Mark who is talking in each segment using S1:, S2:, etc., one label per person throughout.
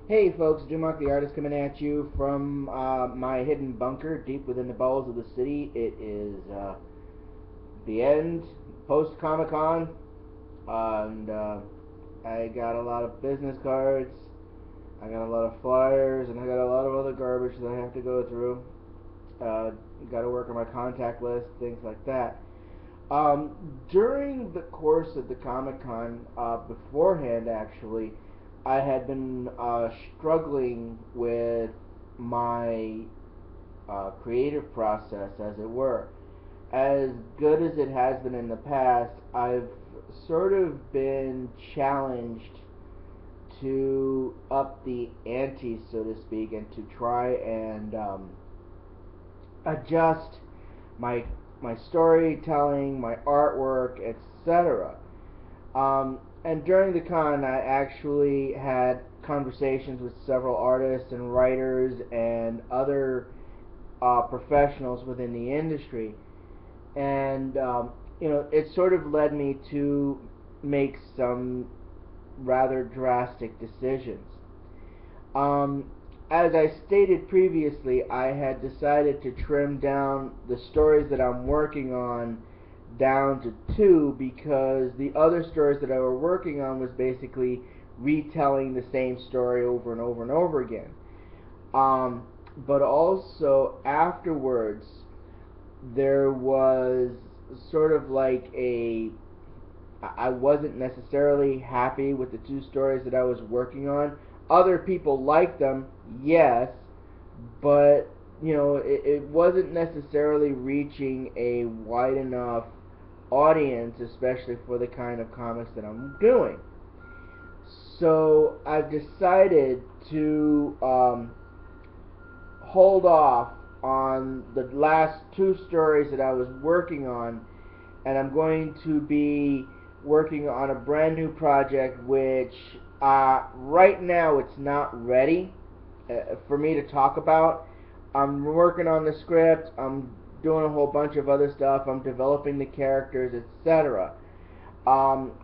S1: Hey folks, Dumark the Artist coming at you from my hidden bunker deep within the bowels of the city. It is the end, post-Comic-Con, and I got a lot of business cards, I got a lot of flyers, and I got a lot of other garbage that I have to go through. Got to work on my contact list, things like that. During the course of the Comic-Con, beforehand actually, I had been struggling with my creative process, as it were. As good as it has been in the past, I've sort of been challenged to up the ante, so to speak, and to try and adjust my storytelling, my artwork, etc. And during the con, I actually had conversations with several artists and writers and other professionals within the industry, and it sort of led me to make some rather drastic decisions. As I stated previously, I had decided to trim down the stories that I'm working on down to two, because the other stories that I were working on was basically retelling the same story over and over and over again. But also afterwards, there was sort of like I wasn't necessarily happy with the two stories that I was working on. Other people liked them, yes, but it wasn't necessarily reaching a wide enough audience, especially for the kind of comics that I'm doing. So I've decided to hold off on the last two stories that I was working on, and I'm going to be working on a brand new project, which right now it's not ready for me to talk about. I'm working on the script, I'm doing a whole bunch of other stuff, I'm developing the characters, etc.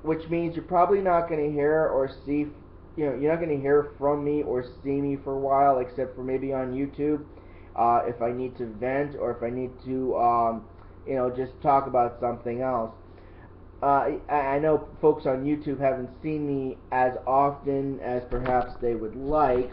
S1: Which means you're probably not going to hear or see, you're not going to hear from me or see me for a while, except for maybe on YouTube, if I need to vent or if I need to, just talk about something else. I know folks on YouTube haven't seen me as often as perhaps they would like,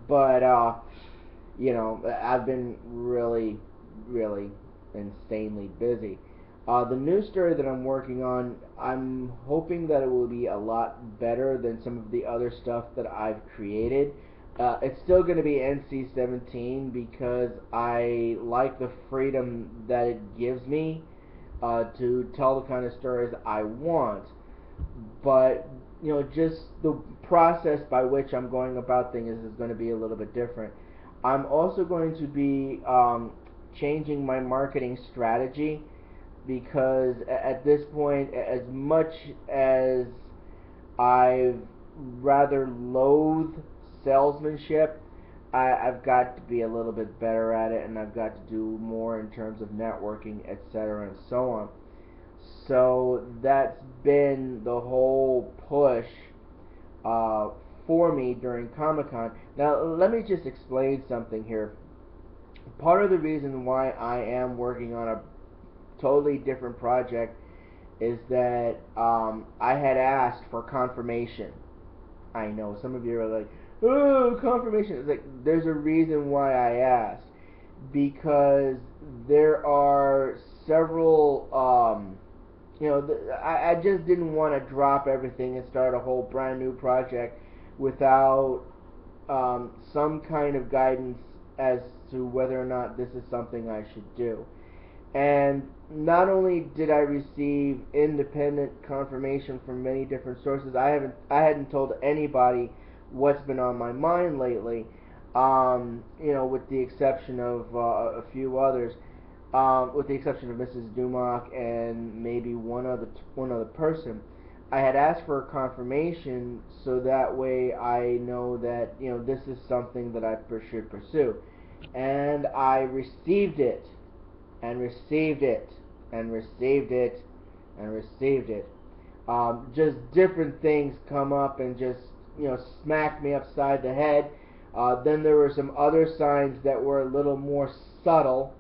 S1: but I've been really, really insanely busy. The new story that I'm working on, I'm hoping that it will be a lot better than some of the other stuff that I've created. It's still going to be NC-17 because I like the freedom that it gives me to tell the kind of stories I want. But just the process by which I'm going about things is going to be a little bit different. I'm also going to be changing my marketing strategy, because at this point, as much as I've rather loathe salesmanship, I've got to be a little bit better at it, and I've got to do more in terms of networking, etc., and so on. So that's been the whole push for me during Comic-Con. Now, let me just explain something here. Part of the reason why I am working on a totally different project is that I had asked for confirmation. I know some of you are like, "Oh, confirmation." It's like, there's a reason why I asked, because there are several I just didn't want to drop everything and start a whole brand new project without some kind of guidance as to whether or not this is something I should do. And not only did I receive independent confirmation from many different sources, I hadn't told anybody what's been on my mind lately, with the exception of a few others, with the exception of Mrs. Dumock and maybe one other person. I had asked for a confirmation so that way I know that this is something that I should pursue, and I received it, and received it, and received it, and received it. Just different things come up and just smacked me upside the head. Then there were some other signs that were a little more subtle,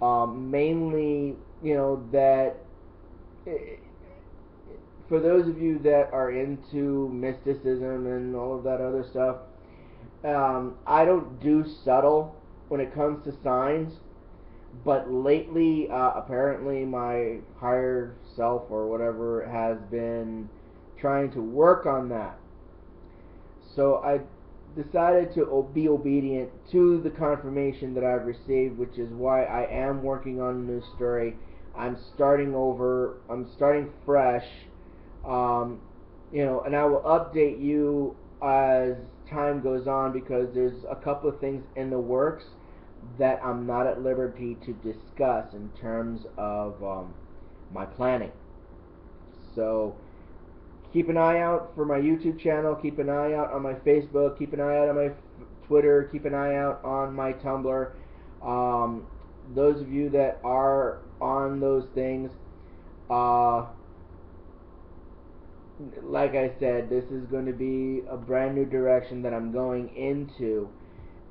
S1: mainly, that for those of you that are into mysticism and all of that other stuff, I don't do subtle when it comes to signs, but lately, apparently, my higher self or whatever has been trying to work on that. So I decided to be obedient to the confirmation that I've received, which is why I am working on a new story. I'm starting over. I'm starting fresh. And I will update you as time goes on, because there's a couple of things in the works that I'm not at liberty to discuss in terms of my planning. So keep an eye out for my YouTube channel, keep an eye out on my Facebook, keep an eye out on my Twitter, keep an eye out on my Tumblr. Those of you that are on those things, like I said, this is going to be a brand new direction that I'm going into,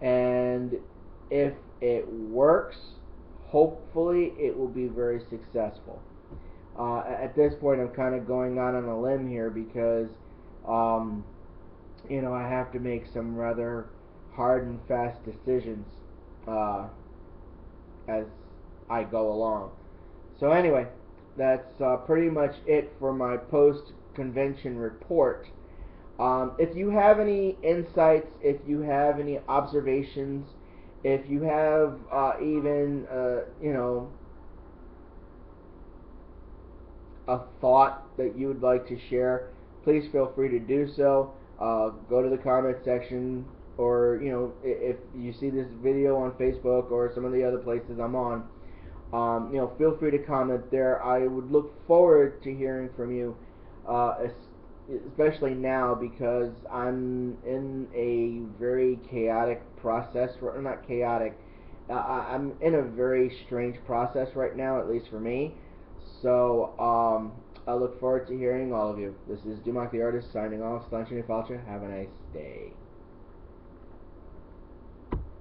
S1: and if it works, hopefully it will be very successful. At this point, I'm kind of going out on a limb here because, I have to make some rather hard and fast decisions as I go along. So anyway, that's pretty much it for my post-convention report. If you have any insights, if you have any observations, if you have even, a thought that you would like to share, please feel free to do so. Go to the comment section, or if you see this video on Facebook or some of the other places I'm on, feel free to comment there. I would look forward to hearing from you, especially now, because I'm in a very chaotic process. Not chaotic. I'm in a very strange process right now, at least for me. So I look forward to hearing all of you. This is Dumac the Artist signing off. Have a nice day.